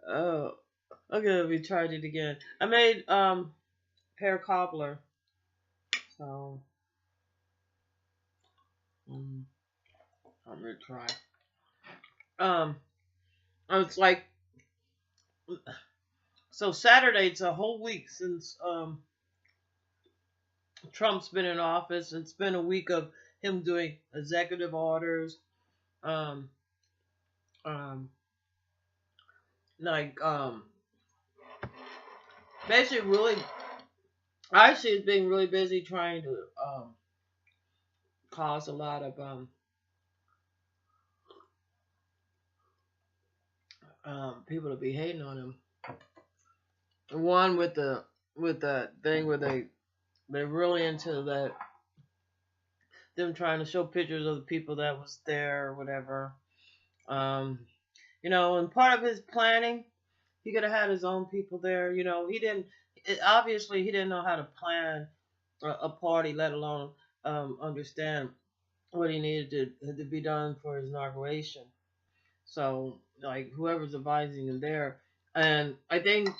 Oh, okay, we tried it again. I made pear cobbler. So mm, I'm gonna try. Um, it's like so Saturday. It's a whole week since Trump's been in office. It's been a week of him doing executive orders. Um, um, like basically really. Actually, he's been really busy trying to cause a lot of people to be hating on him. One with the thing where they're really into that them trying to show pictures of the people that was there or whatever. Um, and part of his planning, he could have had his own people there. He didn't. Obviously, he didn't know how to plan a party, let alone understand what he needed to be done for his inauguration. So, like, whoever's advising him there, and I think,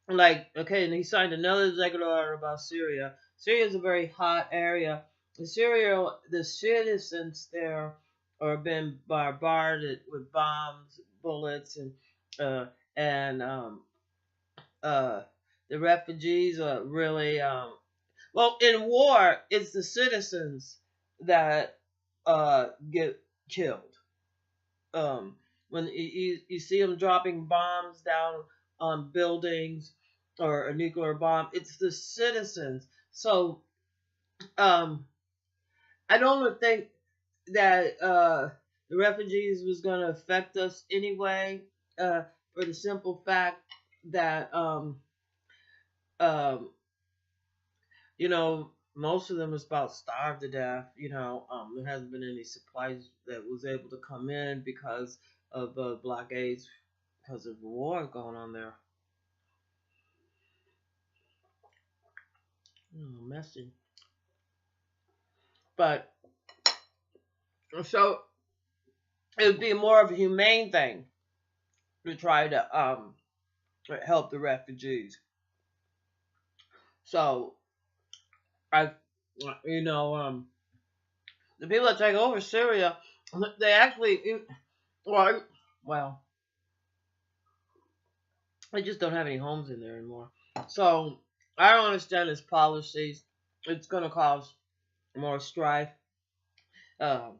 like, okay, and he signed another executive order about Syria. Syria is a very hot area. In Syria, the citizens there are being bombarded with bombs, bullets, uh, and uh, the refugees are really well, in war. It's the citizens that get killed. Um, when you see them dropping bombs down on buildings or a nuclear bomb, it's the citizens. So um, I don't think that the refugees was going to affect us anyway, for the simple fact that um, most of them is about starved to death. There hasn't been any supplies that was able to come in because of blockades, because of the war going on there. Messy. But so it would be more of a humane thing to try to help the refugees. So I, the people that take over Syria, they actually, well, well, they just don't have any homes in there anymore. So I don't understand his policies. It's going to cause more strife. Um,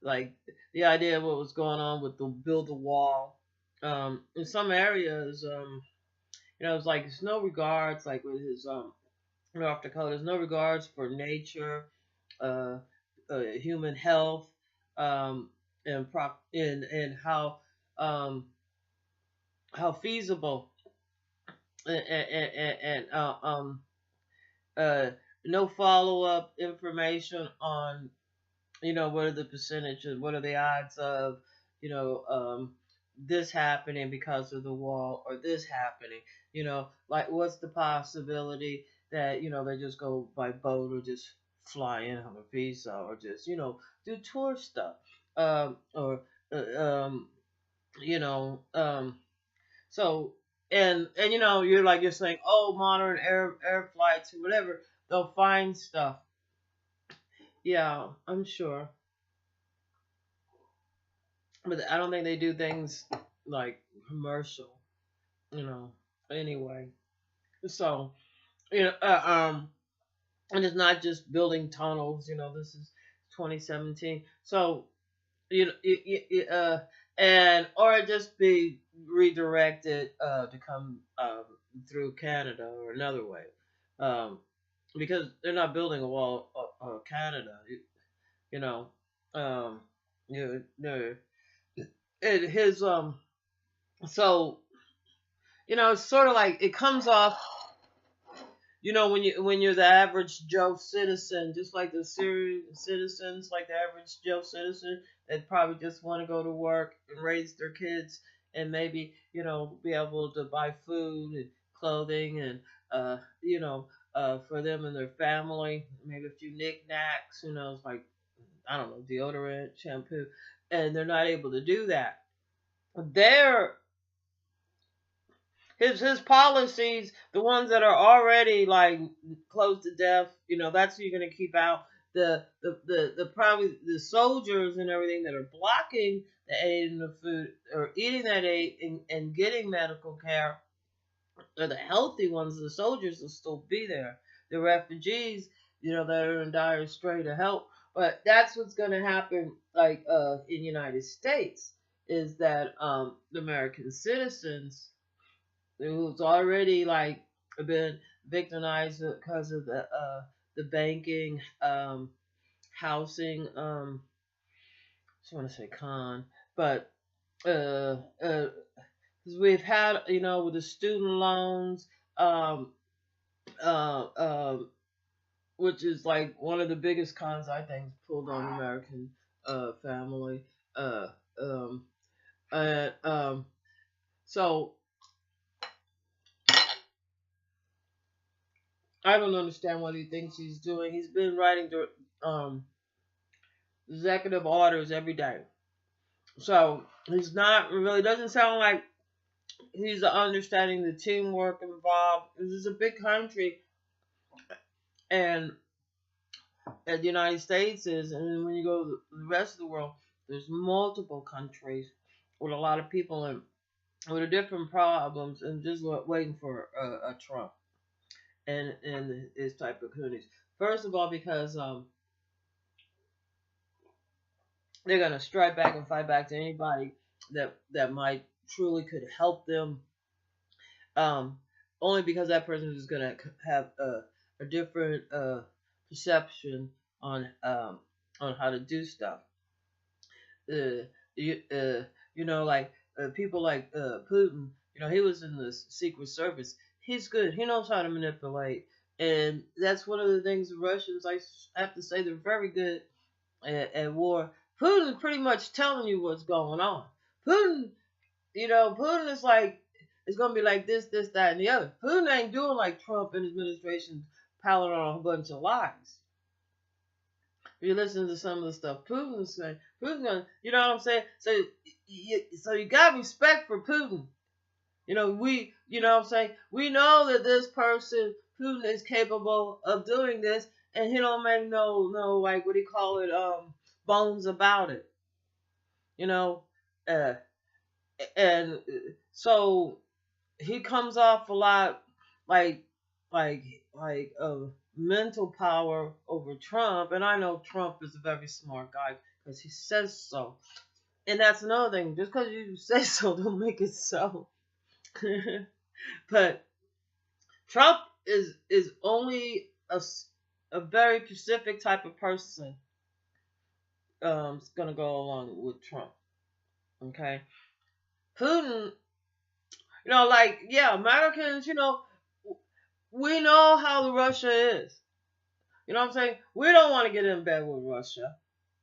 like the idea of what was going on with the build the wall. In some areas, it's like there's no regards, like with his North Dakota, there's no regards for nature, uh, human health, and how feasible and uh, no follow up information on what are the percentages, what are the odds of you know um, this happening because of the wall or this happening. Like what's the possibility that they just go by boat or just fly in on a visa or just do tour stuff, or um, you know so you're saying, oh, modern air flights or whatever, they'll find stuff. Yeah, I'm sure, but I don't think they do things like commercial. you know anyway. So you know and it's not just building tunnels. This is 2017. So you know and or just be redirected to come through Canada or another way, um, because they're not building a wall of Canada. You know, um, no, it his so it's sort of like it comes off. When you're the average Joe citizen, just like the Syrian citizens, like the average Joe citizen, that probably just want to go to work and raise their kids and maybe be able to buy food and clothing and for them and their family, maybe a few knickknacks, like I don't know, deodorant, shampoo, and they're not able to do that. They're his policies, the ones that are already like close to death, that's who you're gonna keep out. The probably the soldiers and everything that are blocking the aid and the food or eating that aid and getting medical care are the healthy ones. The soldiers will still be there. The refugees, that are in dire strait to help. But that's what's gonna happen, like in the United States, is that the American citizens who's already like been victimized because of the banking, housing, I just want to say con, but uh, uh, 'cause we've had, with the student loans, um, uh, uh, which is like one of the biggest cons I think pulled on American family. Uh, um, and so I don't understand what he thinks he's doing. He's been writing um, executive orders every day. So he's not really, doesn't sound like he's understanding the teamwork involved. This is a big country, and the United States is, and when you go to the rest of the world, there's multiple countries with a lot of people in with different problems, and just waiting for a Trump and his type of countries. First of all, because they're gonna strike back and fight back to anybody that might truly could help them. Um, Only because that person is gonna have a different perception on how to do stuff. You like people like Putin. He was in the Secret Service. He's good. He knows how to manipulate, and that's one of the things the Russians, I have to say, they're very good at war. Putin is pretty much telling you what's going on. Putin, Putin is like, it's gonna be like this, that, and the other. Putin ain't doing like Trump and his administration piling on a whole bunch of lies. If you listen to some of the stuff Putin's saying, Putin's gonna, you know what I'm saying? So you got respect for Putin. You know what I'm saying? We know that this person, Putin, is capable of doing this, and he don't make no like what do you call it, bones about it. You know, uh, and so he comes off a lot like like mental power over Trump, and I know Trump is a very smart guy because he says so. And that's another thing. Just because you say so, don't make it so. But Trump is only a very specific type of person. Is gonna go along with Trump. Okay, Putin. Like Americans. We know how Russia is. You know what I'm saying? We don't want to get in bed with Russia.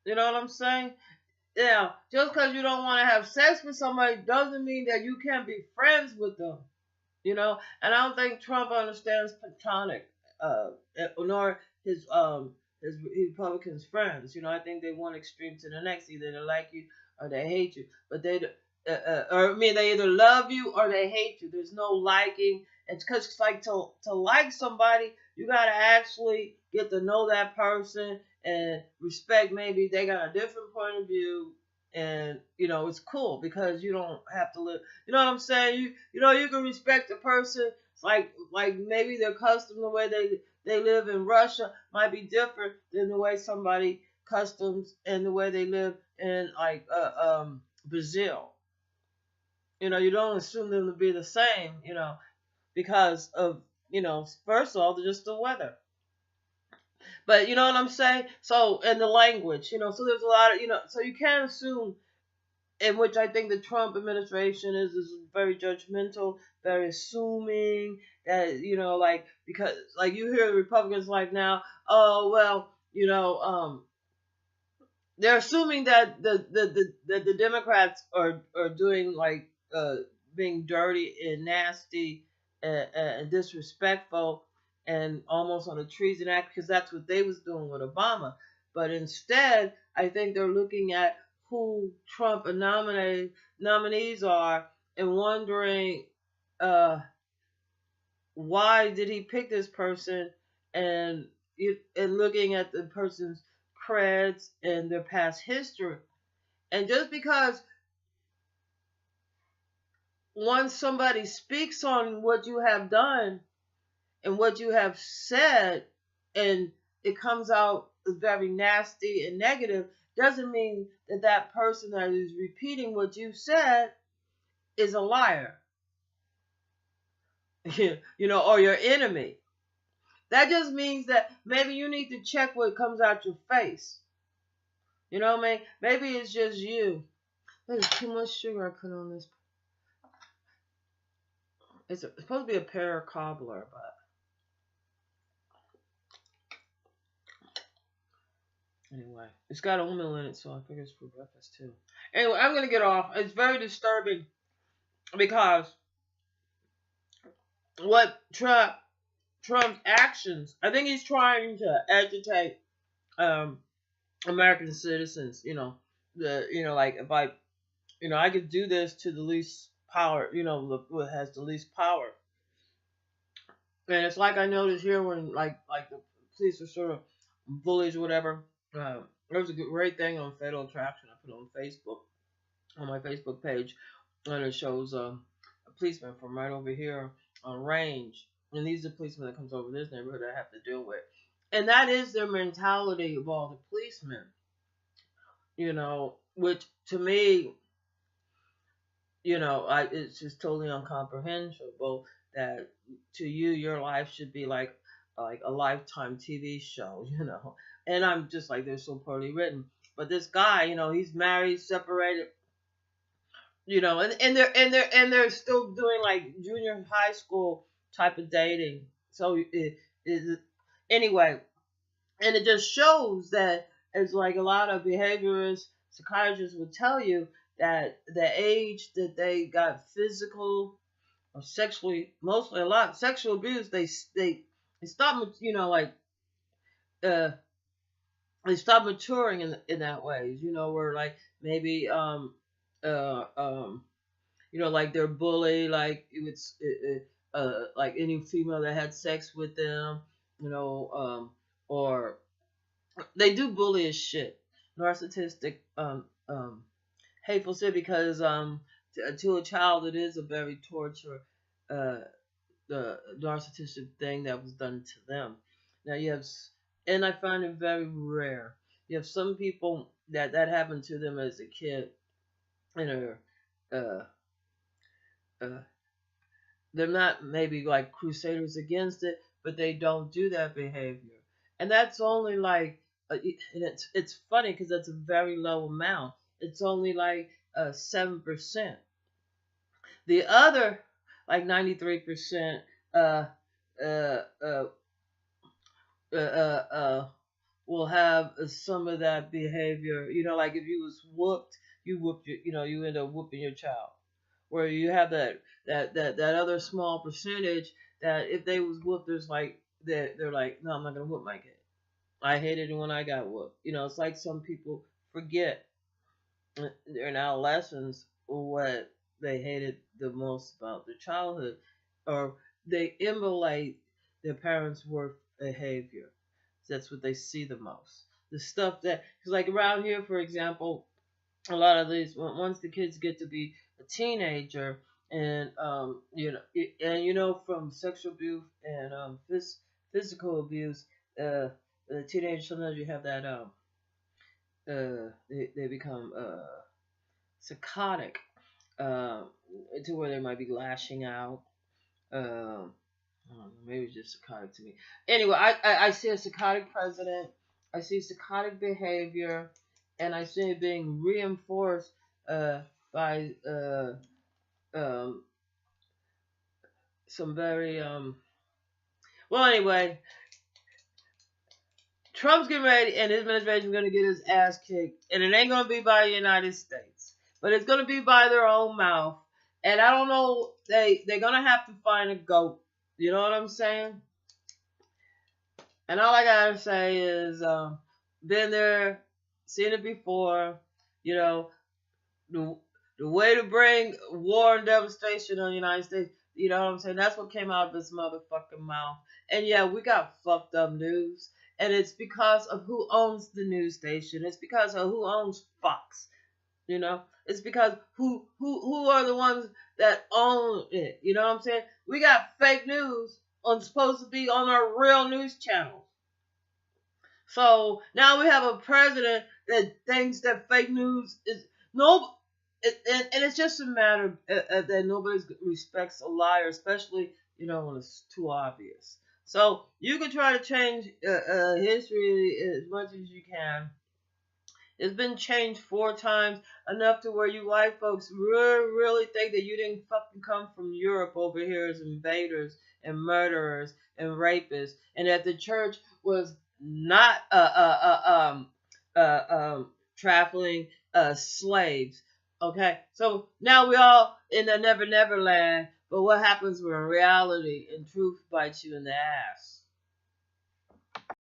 You know what I'm saying? Just because you don't want to have sex with somebody doesn't mean that you can't be friends with them. And I don't think Trump understands platonic, nor his Republicans friends. I think they one extreme to the next. Either they like you or they hate you. But they either love you or they hate you. There's no liking. It's because it's like to like somebody, you gotta actually get to know that person and respect. Maybe they got a different point of view, and it's cool because you don't have to live. You know what I'm saying? You can respect a person. It's like maybe their custom, the way they live in Russia might be different than the way somebody customs and the way they live in Brazil. You don't assume them to be the same. Because of, first of all, just the weather. But you know what I'm saying? So, and the language, so there's a lot of, so you can't assume, in which I think the Trump administration is very judgmental, very assuming that, because, you hear the Republicans now, oh, well, they're assuming that the Democrats are doing being dirty and nasty and disrespectful and almost on a treason act because that's what they was doing with Obama. But instead, I think they're looking at who Trump nominees are and wondering uh, why did he pick this person, and and looking at the person's creds and their past history. And just because once somebody speaks on what you have done and what you have said, and it comes out very nasty and negative, doesn't mean that that person that is repeating what you said is a liar, or your enemy. That just means that maybe you need to check what comes out your face. You know what I mean? Maybe it's just you. There's too much sugar I put on this. It's supposed to be a pear cobbler, but anyway, it's got oatmeal in it, so I figure it's for breakfast too. Anyway, I'm gonna get off. It's very disturbing because what Trump's actions, I think he's trying to agitate American citizens. Like if I could do this to the least power, what has the least power. And it's like I noticed here when like the police are sort of bullies or whatever. There was a great thing on Fatal Attraction I put on Facebook, on my Facebook page, and it shows a policeman from right over here on range. And these are policemen that comes over this neighborhood I have to deal with. And that is their mentality of all the policemen. Which to me, it's just totally incomprehensible that to you your life should be like a Lifetime TV show, And I'm just like, they're so poorly written. But this guy, he's married, separated, and they're still doing like junior high school type of dating. So anyway, and it just shows that it's like a lot of behaviorists, psychiatrists would tell you that the age that they got physical or sexually, mostly a lot sexual abuse, they stop, uh, they stop maturing in that way, where like maybe like they're bullied, like it's like any female that had sex with them, or they do bully as shit, narcissistic, hateful shit, because to a child it is a very torture, the narcissistic thing that was done to them. Now you have, and I find it very rare. You have some people that happened to them as a kid, and are uh, they're not maybe like crusaders against it, but they don't do that behavior, and that's only like, and it's funny because that's a very low amount. It's only like 7%. The other, like 93%, uh, uh, uh, will have some of that behavior. Like if you was whooped, you whooped you end up whooping your child. Where you have that other small percentage that if they was whooped, there's like they're like, no, I'm not gonna whoop my kid. I hated it when I got whooped. It's like some people forget in adolescence what they hated the most about their childhood, or they emulate their parents' worst behavior. That's what they see the most. The stuff that, because like around here, for example, a lot of these, once the kids get to be a teenager, and from sexual abuse and physical abuse, the teenagers, sometimes you have that they become psychotic, uh, to where they might be lashing out. I don't know, maybe it's just psychotic to me. Anyway, I see a psychotic president. I see psychotic behavior, and I see it being reinforced by some very Well, anyway, Trump's getting ready, and his administration is going to get his ass kicked, and it ain't going to be by the United States, but it's going to be by their own mouth. And I don't know, they're going to have to find a goat. You know what I'm saying? And all I gotta say is, been there, seen it before. The way to bring war and devastation on the United States, You know what I'm saying? That's what came out of his motherfucking mouth. And yeah, we got fucked up news. And it's because of who owns the news station. It's because of who owns Fox. You know? It's because who are the ones that own it. You know what I'm saying? We got fake news on supposed to be on our real news channels. So now we have a president that thinks that fake news is no, and it's just a matter that nobody respects a liar, especially when it's too obvious. So you can try to change history as much as you can. It's been changed 4 times, enough to where you white folks really think that you didn't fucking come from Europe over here as invaders and murderers and rapists, and that the church was not trafficking slaves. Okay, so now we all in the Never Never Land, but what happens when reality and truth bites you in the ass?